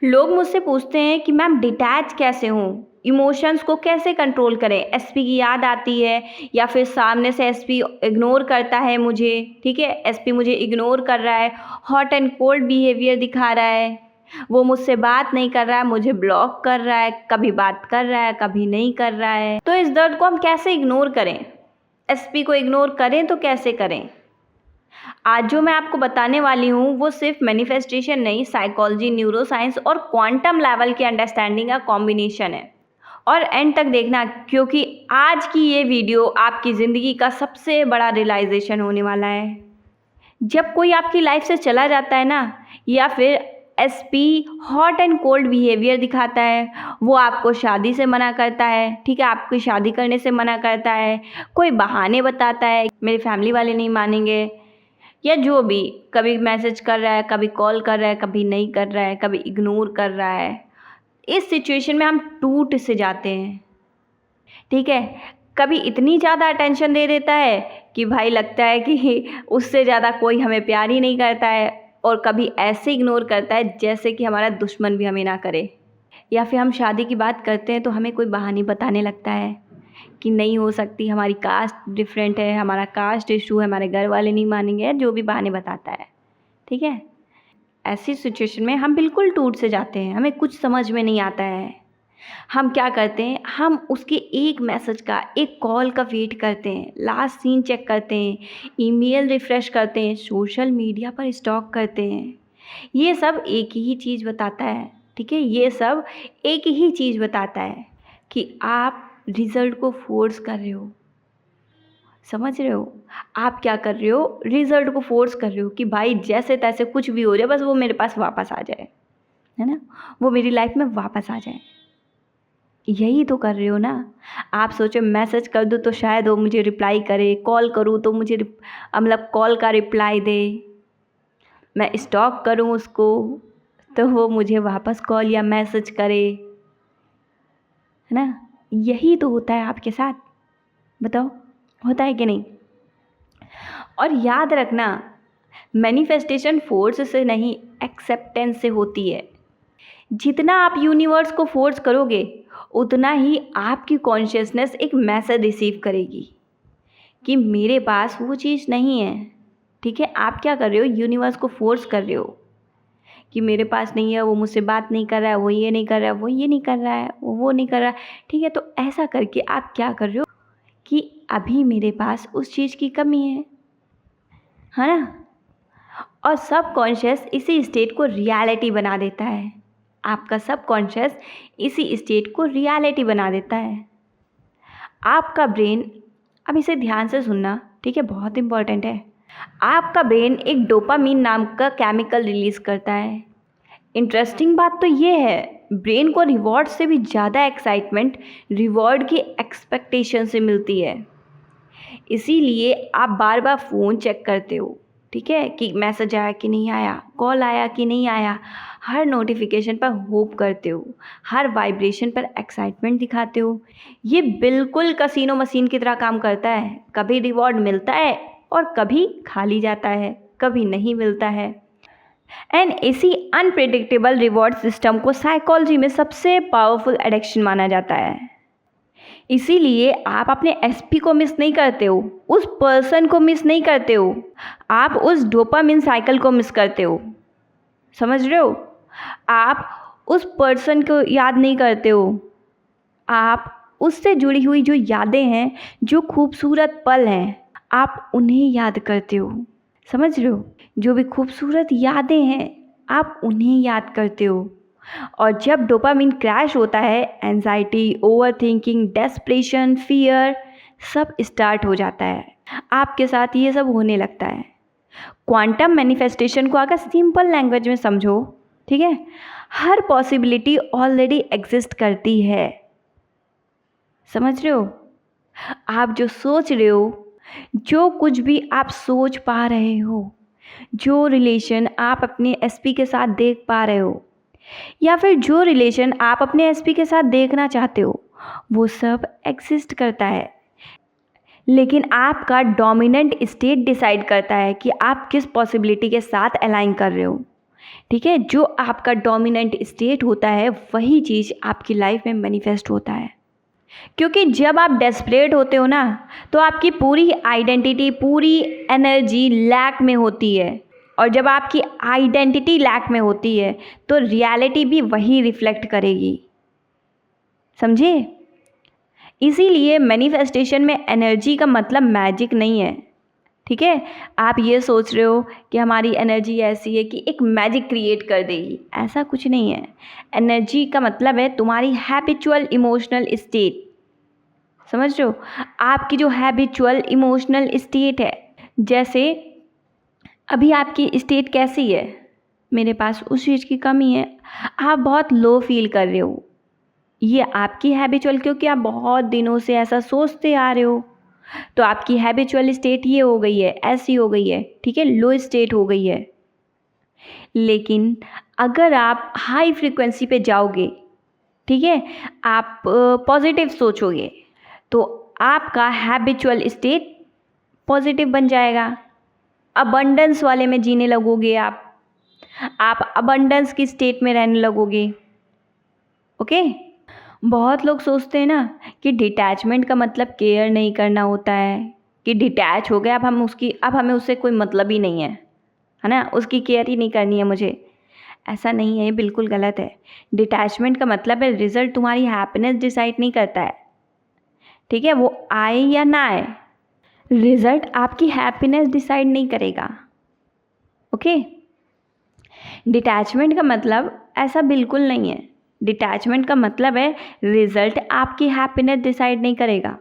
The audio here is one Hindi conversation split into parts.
लोग मुझसे पूछते हैं कि मैम डिटैच कैसे हूँ? इमोशंस को कैसे कंट्रोल करें? एसपी की याद आती है या फिर सामने से एसपी इग्नोर करता है मुझे, ठीक है? एसपी मुझे इग्नोर कर रहा है, हॉट एंड कोल्ड बिहेवियर दिखा रहा है, वो मुझसे बात नहीं कर रहा है, मुझे ब्लॉक कर रहा है, कभी बात कर रहा है, कभी नहीं कर रहा है। तो इस दर्द को हम कैसे इग्नोर करें? एसपी को इग्नोर करें तो कैसे करें? आज जो मैं आपको बताने वाली हूँ वो सिर्फ मैनिफेस्टेशन नहीं, साइकोलॉजी, न्यूरोसाइंस और क्वांटम लेवल की अंडरस्टैंडिंग का कॉम्बिनेशन है। और एंड तक देखना, क्योंकि आज की ये वीडियो आपकी ज़िंदगी का सबसे बड़ा रियलाइजेशन होने वाला है। जब कोई आपकी लाइफ से चला जाता है ना, या फिर SP hot and cold behaviour दिखाता है, वो आपको शादी से मना करता है, ठीक है, आपकी शादी करने से मना करता है, कोई बहाने बताता है, मेरे फैमिली वाले नहीं मानेंगे, या जो भी, कभी मैसेज कर रहा है, कभी कॉल कर रहा है, कभी नहीं कर रहा है, कभी इग्नोर कर रहा है। इस सिचुएशन में हम टूट से जाते हैं, ठीक है। कभी इतनी ज़्यादा अटेंशन दे देता है कि भाई लगता है कि उससे ज़्यादा कोई हमें प्यार ही नहीं करता है, और कभी ऐसे इग्नोर करता है जैसे कि हमारा दुश्मन भी हमें ना करे। या फिर हम शादी की बात करते हैं तो हमें कोई बहाने बताने लगता है कि नहीं हो सकती, हमारी कास्ट डिफरेंट है, हमारा कास्ट इशू है, हमारे घर वाले नहीं मानेंगे, जो भी बहाने बताता है, ठीक है। ऐसी सिचुएशन में हम बिल्कुल टूट से जाते हैं, हमें कुछ समझ में नहीं आता है। हम क्या करते हैं, हम उसके एक मैसेज का, एक कॉल का वेट करते हैं, लास्ट सीन चेक करते हैं, ईमेल रिफ़्रेश करते हैं, सोशल मीडिया पर स्टॉक करते हैं। ये सब एक ही चीज़ बताता है, ठीक है, ये सब एक ही चीज़ बताता है कि आप रिज़ल्ट को फ़ोर्स कर रहे हो। समझ रहे हो? आप क्या कर रहे हो, रिज़ल्ट को फ़ोर्स कर रहे हो कि भाई जैसे तैसे कुछ भी हो जाए, बस वो मेरे पास वापस आ जाए, है ना? वो मेरी लाइफ़ में वापस आ जाए। यही तो कर रहे हो ना। आप सोचो मैसेज कर दूँ तो शायद वो मुझे रिप्लाई करे, कॉल करूँ तो मुझे मतलब कॉल का रिप्लाई दे, मैं स्टॉक करूँ उसको तो वो मुझे वापस कॉल या मैसेज करे, है ना? यही तो होता है आपके साथ, बताओ, होता है कि नहीं? और याद रखना, मैनिफेस्टेशन फोर्स से नहीं, एक्सेप्टेंस से होती है। जितना आप यूनिवर्स को फोर्स करोगे, उतना ही आपकी कॉन्शियसनेस एक मैसेज रिसीव करेगी कि मेरे पास वो चीज़ नहीं है, ठीक है। आप क्या कर रहे हो, यूनिवर्स को फोर्स कर रहे हो कि मेरे पास नहीं है, वो मुझसे बात नहीं कर रहा है, वो ये नहीं कर रहा है, वो ये नहीं कर रहा है, वो नहीं कर रहा है, ठीक है। तो ऐसा करके आप क्या कर रहे हो कि अभी मेरे पास उस चीज़ की कमी है ना। और सबकॉन्शियस इसी स्टेट को रियलिटी बना देता है। आपका सबकॉन्शियस इसी स्टेट को रियलिटी बना देता है। आपका ब्रेन, अब इसे ध्यान से सुनना, ठीक है, बहुत इंपॉर्टेंट है। आपका ब्रेन एक डोपामीन नाम का केमिकल रिलीज़ करता है। इंटरेस्टिंग बात तो ये है, ब्रेन को रिवॉर्ड से भी ज़्यादा एक्साइटमेंट रिवॉर्ड की एक्सपेक्टेशन से मिलती है। इसीलिए आप बार बार फ़ोन चेक करते हो, ठीक है, कि मैसेज आया कि नहीं आया, कॉल आया कि नहीं आया, हर नोटिफिकेशन पर होप करते हो, हर वाइब्रेशन पर एक्साइटमेंट दिखाते हो। ये बिल्कुल कसीनो मशीन की तरह काम करता है। कभी रिवॉर्ड मिलता है और कभी खाली जाता है, कभी नहीं मिलता है। एंड इसी अनप्रिडिक्टेबल रिवॉर्ड सिस्टम को साइकोलॉजी में सबसे पावरफुल एडिक्शन माना जाता है। इसीलिए आप अपने एसपी को मिस नहीं करते हो, उस पर्सन को मिस नहीं करते हो, आप उस डोपामिन साइकिल को मिस करते हो। समझ रहे हो? आप उस पर्सन को याद नहीं करते हो, आप उससे जुड़ी हुई जो यादें हैं, जो खूबसूरत पल हैं, आप उन्हें याद करते हो। समझ रहे हो? जो भी खूबसूरत यादें हैं, आप उन्हें याद करते हो। और जब डोपामिन क्रैश होता है, एंजाइटी, ओवरथिंकिंग, डेस्परेशन, फियर सब स्टार्ट हो जाता है। आपके साथ ये सब होने लगता है। क्वांटम मैनिफेस्टेशन को अगर सिंपल लैंग्वेज में समझो, ठीक है, हर पॉसिबिलिटी ऑलरेडी एग्जिस्ट करती है। समझ रहे हो? आप जो सोच रहे हो, जो कुछ भी आप सोच पा रहे हो, जो रिलेशन आप अपने एसपी के साथ देख पा रहे हो, या फिर जो रिलेशन आप अपने एसपी के साथ देखना चाहते हो, वो सब एग्जिस्ट करता है। लेकिन आपका डोमिनेंट स्टेट डिसाइड करता है कि आप किस पॉसिबिलिटी के साथ अलाइन कर रहे हो। ठीक है, जो आपका डोमिनेंट स्टेट होता है वही चीज़ आपकी लाइफ में मैनिफेस्ट होता है। क्योंकि जब आप डेस्परेट होते हो ना, तो आपकी पूरी आइडेंटिटी, पूरी एनर्जी लैक में होती है, और जब आपकी आइडेंटिटी लैक में होती है तो रियलिटी भी वही रिफ्लेक्ट करेगी। समझे? इसीलिए मैनिफेस्टेशन में एनर्जी का मतलब मैजिक नहीं है। ठीक है, आप ये सोच रहे हो कि हमारी एनर्जी ऐसी है कि एक मैजिक क्रिएट कर देगी, ऐसा कुछ नहीं है। एनर्जी का मतलब है तुम्हारी हैबिचुअल इमोशनल स्टेट। समझ रहे हो? आपकी जो हैबिचुअल इमोशनल स्टेट है, जैसे अभी आपकी स्टेट कैसी है, मेरे पास उस चीज़ की कमी है, आप बहुत लो फील कर रहे हो, ये आपकी हैबिचुअल, क्योंकि आप बहुत दिनों से ऐसा सोचते आ रहे हो, तो आपकी हैबिचुअल स्टेट ये हो गई है, ऐसी हो गई है। ठीक है, लो स्टेट हो गई है। लेकिन अगर आप हाई फ्रीक्वेंसी पे जाओगे, ठीक है, आप पॉजिटिव सोचोगे, तो आपका हैबिचुअल स्टेट पॉजिटिव बन जाएगा। अबंडेंस वाले में जीने लगोगे आप अबंडेंस की स्टेट में रहने लगोगे। ओके। बहुत लोग सोचते हैं ना कि डिटैचमेंट का मतलब केयर नहीं करना होता है, कि डिटैच हो गया, अब हमें उससे कोई मतलब ही नहीं है ना, उसकी केयर ही नहीं करनी है मुझे। ऐसा नहीं है, ये बिल्कुल गलत है। डिटैचमेंट का मतलब है रिजल्ट तुम्हारी हैप्पीनेस डिसाइड नहीं करता है। ठीक है, वो आए या ना आए, रिजल्ट आपकी हैप्पीनेस डिसाइड नहीं करेगा। ओके। डिटैचमेंट का मतलब ऐसा बिल्कुल नहीं है। डिटैचमेंट का मतलब है रिजल्ट आपकी हैप्पीनेस डिसाइड नहीं करेगा।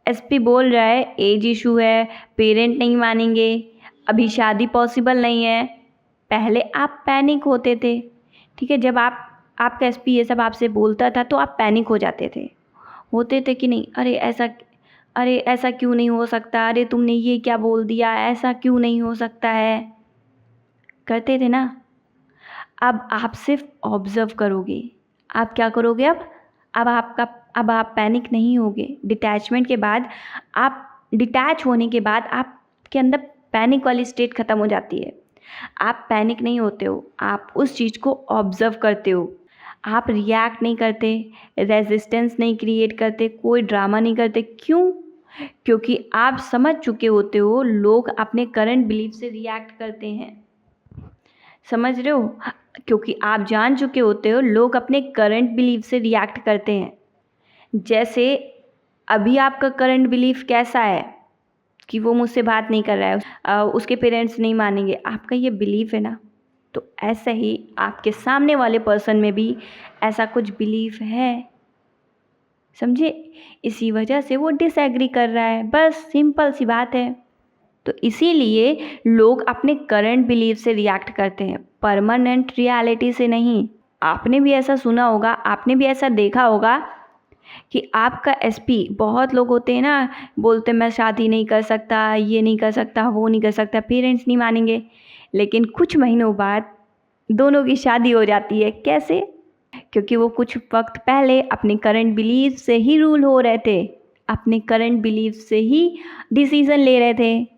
एसपी बोल रहा है एज इशू है, पेरेंट नहीं मानेंगे, अभी शादी पॉसिबल नहीं है। पहले आप पैनिक होते थे। ठीक है, जब आपका एसपी ये सब आपसे बोलता था तो आप पैनिक हो जाते थे, होते थे कि नहीं, अरे ऐसा क्यों नहीं हो सकता, अरे तुमने ये क्या बोल दिया, ऐसा क्यों नहीं हो सकता है, करते थे ना। अब आप सिर्फ ऑब्ज़र्व करोगे। आप क्या करोगे अब आप पैनिक नहीं होगे। डिटैचमेंट के बाद, आप डिटैच होने के बाद आपके अंदर पैनिक वाली स्टेट ख़त्म हो जाती है। आप पैनिक नहीं होते हो, आप उस चीज़ को ऑब्ज़र्व करते हो। आप रिएक्ट नहीं करते, रेजिस्टेंस नहीं क्रिएट करते, कोई ड्रामा नहीं करते। क्यों? क्योंकि आप समझ चुके होते हो लोग अपने करंट बिलीफ से रिएक्ट करते हैं। समझ रहे हो? क्योंकि आप जान चुके होते हो लोग अपने करंट बिलीफ से रिएक्ट करते हैं। जैसे अभी आपका करंट बिलीफ कैसा है कि वो मुझसे बात नहीं कर रहा है, उसके पेरेंट्स नहीं मानेंगे, आपका ये बिलीफ है ना, तो ऐसा ही आपके सामने वाले पर्सन में भी ऐसा कुछ बिलीफ है। समझे? इसी वजह से वो डिसएग्री कर रहा है, बस सिंपल सी बात है। तो इसीलिए लोग अपने करंट बिलीफ से रिएक्ट करते हैं, परमानेंट रियलिटी से नहीं। आपने भी ऐसा सुना होगा, आपने भी ऐसा देखा होगा कि आपका एसपी, बहुत लोग होते हैं ना, बोलते मैं शादी नहीं कर सकता, ये नहीं कर सकता, वो नहीं कर सकता, पेरेंट्स नहीं मानेंगे, लेकिन कुछ महीनों बाद दोनों की शादी हो जाती है। कैसे? क्योंकि वो कुछ वक्त पहले अपने करंट बिलीफ से ही रूल हो रहे थे, अपने करंट बिलीफ से ही डिसीज़न ले रहे थे।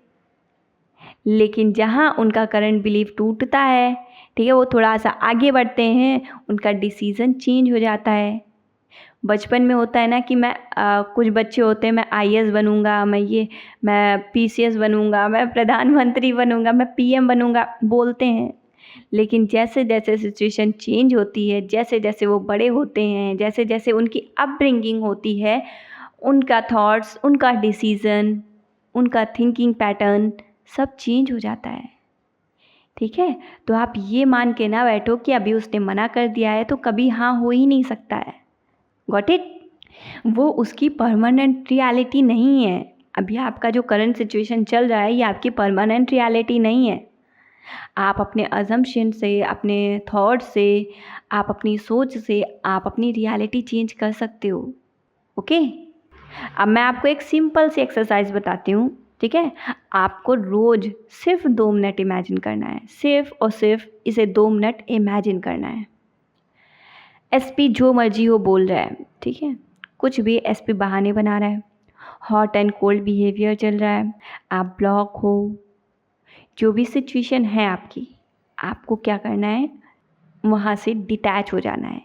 लेकिन जहाँ उनका करंट बिलीफ टूटता है, ठीक है, वो थोड़ा सा आगे बढ़ते हैं, उनका डिसीज़न चेंज हो जाता है। बचपन में होता है ना कि कुछ बच्चे होते हैं, मैं आईएएस बनूंगा, मैं पीसीएस बनूंगा, मैं प्रधानमंत्री बनूंगा, मैं पीएम बनूंगा, बोलते हैं। लेकिन जैसे जैसे सिचुएशन चेंज होती है, जैसे जैसे वो बड़े होते हैं, जैसे जैसे उनकी अपब्रिंगिंग होती है, उनका थॉट्स, उनका डिसीज़न, उनका थिंकिंग पैटर्न सब चेंज हो जाता है। ठीक है, तो आप ये मान के ना बैठो कि अभी उसने मना कर दिया है तो कभी हाँ हो ही नहीं सकता है। Got it? वो उसकी परमानेंट रियलिटी नहीं है। अभी आपका जो करंट सिचुएशन चल रहा है ये आपकी परमानेंट रियलिटी नहीं है। आप अपने अजम्पशन से, अपने थॉट से, आप अपनी सोच से आप अपनी रियलिटी चेंज कर सकते हो। ओके। अब मैं आपको एक सिंपल सी एक्सरसाइज बताती हूँ। ठीक है, आपको रोज़ सिर्फ 2 मिनट इमेजिन करना है, सिर्फ और सिर्फ इसे 2 मिनट इमेजिन करना है। एसपी जो मर्जी हो बोल रहा है, ठीक है, कुछ भी एसपी बहाने बना रहा है, हॉट एंड कोल्ड बिहेवियर चल रहा है, आप ब्लॉक हो, जो भी सिचुएशन है आपकी, आपको क्या करना है, वहाँ से डिटैच हो जाना है,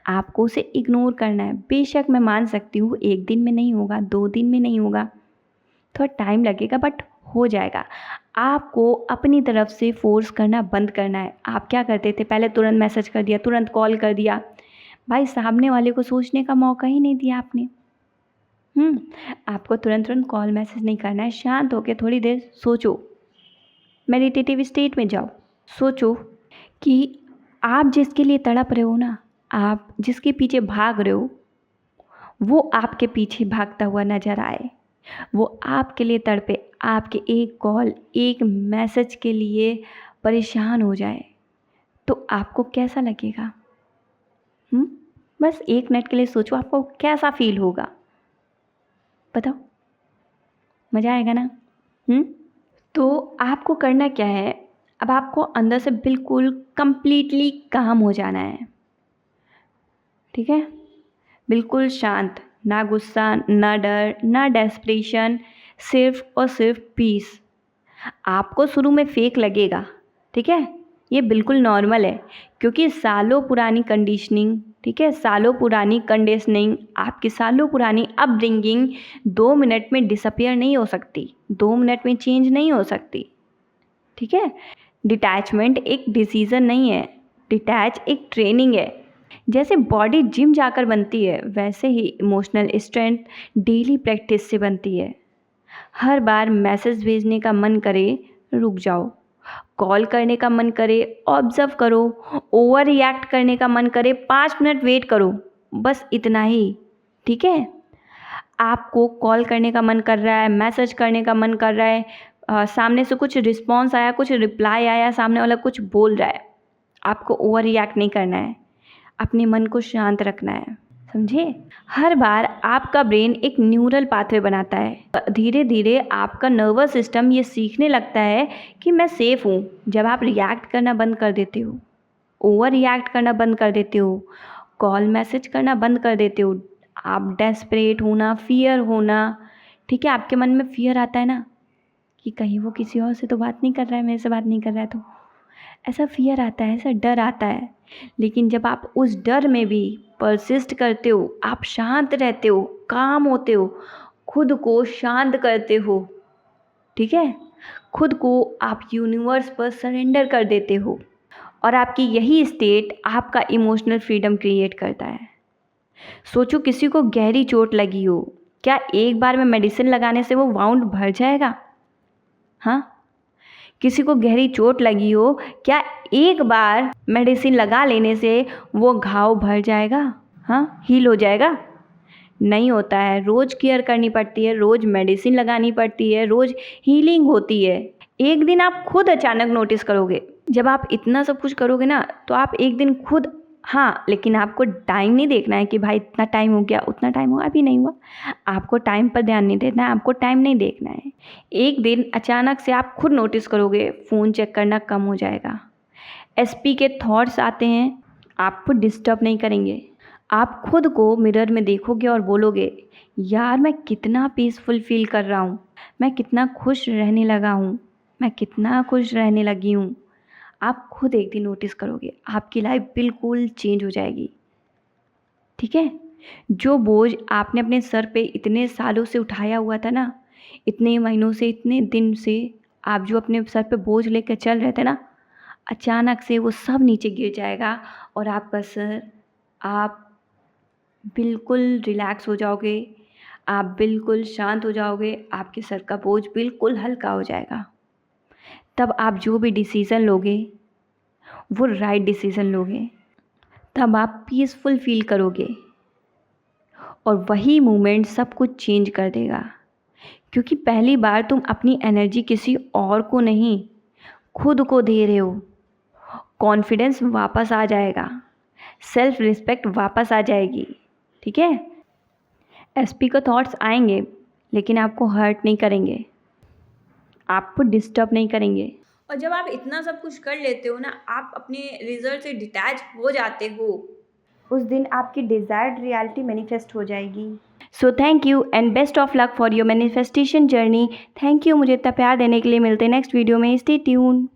आपको उसे इग्नोर करना है। बेशक मैं मान सकती हूँ 1 दिन में नहीं होगा, 2 दिन में नहीं होगा, थोड़ा टाइम लगेगा, बट हो जाएगा। आपको अपनी तरफ से फ़ोर्स करना बंद करना है। आप क्या करते थे, पहले तुरंत मैसेज कर दिया, तुरंत कॉल कर दिया, भाई सामने वाले को सोचने का मौका ही नहीं दिया आपने। आपको तुरंत तुरंत कॉल मैसेज नहीं करना है, शांत होकर थोड़ी देर सोचो, मेडिटेटिव स्टेट में जाओ, सोचो कि आप जिसके लिए तड़प रहे हो ना, आप जिसके पीछे भाग रहे हो, वो आपके पीछे भागता हुआ नज़र आए, वो आपके लिए तड़पे, आपके एक कॉल, एक मैसेज के लिए परेशान हो जाए, तो आपको कैसा लगेगा? बस 1 मिनट के लिए सोचो, आपको कैसा फील होगा, बताओ? मज़ा आएगा ना? तो आपको करना क्या है, अब आपको अंदर से बिल्कुल कंप्लीटली काम हो जाना है, ठीक है? बिल्कुल शांत, ना गुस्सा, ना डर, ना डेस्परेशन, सिर्फ़ और सिर्फ पीस। आपको शुरू में फेक लगेगा, ठीक है? ये बिल्कुल नॉर्मल है, क्योंकि सालों पुरानी कंडीशनिंग, ठीक है, सालों पुरानी कंडीशनिंग, आपकी सालों पुरानी अपब्रिंगिंग 2 मिनट में डिसअपीयर नहीं हो सकती, 2 मिनट में चेंज नहीं हो सकती, ठीक है? डिटैचमेंट एक डिसीज़न नहीं है, डिटैच एक ट्रेनिंग है। जैसे बॉडी जिम जाकर बनती है, वैसे ही इमोशनल स्ट्रेंथ डेली प्रैक्टिस से बनती है। हर बार मैसेज भेजने का मन करे, रुक जाओ, कॉल करने का मन करे, ऑब्ज़र्व करो, ओवर रिएक्ट करने का मन करे, 5 मिनट वेट करो, बस इतना ही, ठीक है? आपको कॉल करने का मन कर रहा है, मैसेज करने का मन कर रहा है, सामने से कुछ रिस्पॉन्स आया, कुछ रिप्लाई आया, सामने वाला कुछ बोल रहा है, आपको ओवर रिएक्ट नहीं करना है, अपने मन को शांत रखना है, समझे? हर बार आपका ब्रेन एक न्यूरल पाथवे बनाता है, धीरे धीरे आपका नर्वस सिस्टम ये सीखने लगता है कि मैं सेफ़ हूँ। जब आप रिएक्ट करना बंद कर देते हो, ओवर रिएक्ट करना बंद कर देते हो, कॉल मैसेज करना बंद कर देते हो, आप डेस्परेट होना, फ़ियर होना, ठीक है, आपके मन में फ़ियर आता है ना कि कहीं वो किसी और से तो बात नहीं कर रहा है, मेरे से बात नहीं कर रहा है, तो ऐसा फ़ियर आता है, ऐसा डर आता है। लेकिन जब आप उस डर में भी परसिस्ट करते हो, आप शांत रहते हो, काम होते हो, खुद को शांत करते हो, ठीक है? खुद को आप यूनिवर्स पर सरेंडर कर देते हो, और आपकी यही स्टेट आपका इमोशनल फ्रीडम क्रिएट करता है। सोचो किसी को गहरी चोट लगी हो, क्या एक बार में मेडिसिन लगाने से वो वाउंड भर जाएगा? हाँ? किसी को गहरी चोट लगी हो, क्या एक बार मेडिसिन लगा लेने से वो घाव भर जाएगा? हाँ, हील हो जाएगा? नहीं होता है, रोज़ केयर करनी पड़ती है, रोज़ मेडिसिन लगानी पड़ती है, रोज़ हीलिंग होती है। एक दिन आप खुद अचानक नोटिस करोगे, जब आप इतना सब कुछ करोगे ना, तो आप एक दिन खुद, हाँ, लेकिन आपको टाइम नहीं देखना है कि भाई इतना टाइम हो गया, उतना टाइम हुआ, अभी नहीं हुआ। आपको टाइम पर ध्यान नहीं देना है, आपको टाइम नहीं देखना है। एक दिन अचानक से आप खुद नोटिस करोगे, फ़ोन चेक करना कम हो जाएगा, एसपी के थॉट्स आते हैं, आपको डिस्टर्ब नहीं करेंगे। आप खुद को मिरर में देखोगे और बोलोगे, यार मैं कितना पीसफुल फील कर रहा हूँ, मैं कितना खुश रहने लगा हूँ, मैं कितना खुश रहने लगी हूँ। आप खुद एक दिन नोटिस करोगे, आपकी लाइफ बिल्कुल चेंज हो जाएगी, ठीक है? जो बोझ आपने अपने सर पे इतने सालों से उठाया हुआ था ना, इतने महीनों से, इतने दिन से आप जो अपने सर पे बोझ लेकर चल रहे थे ना, अचानक से वो सब नीचे गिर जाएगा और आपका सर, आप बिल्कुल रिलैक्स हो जाओगे, आप बिल्कुल शांत हो जाओगे, आपके सर का बोझ बिल्कुल हल्का हो जाएगा। तब आप जो भी डिसीज़न लोगे वो राइट डिसीज़न लोगे, तब आप पीसफुल फील करोगे, और वही मोमेंट सब कुछ चेंज कर देगा, क्योंकि पहली बार तुम अपनी एनर्जी किसी और को नहीं, खुद को दे रहे हो। कॉन्फिडेंस वापस आ जाएगा, सेल्फ रिस्पेक्ट वापस आ जाएगी, ठीक है? एसपी का थॉट्स आएंगे, लेकिन आपको हर्ट नहीं करेंगे, आपको डिस्टर्ब नहीं करेंगे। और जब आप इतना सब कुछ कर लेते हो ना, आप अपने रिजल्ट से डिटैच हो जाते हो, उस दिन आपकी डिज़ायर्ड रियलिटी मैनिफेस्ट हो जाएगी। So thank you and best of luck for your manifestation journey. Thank you मुझे इतना प्यार देने के लिए। मिलते हैं नेक्स्ट वीडियो में। Stay tune.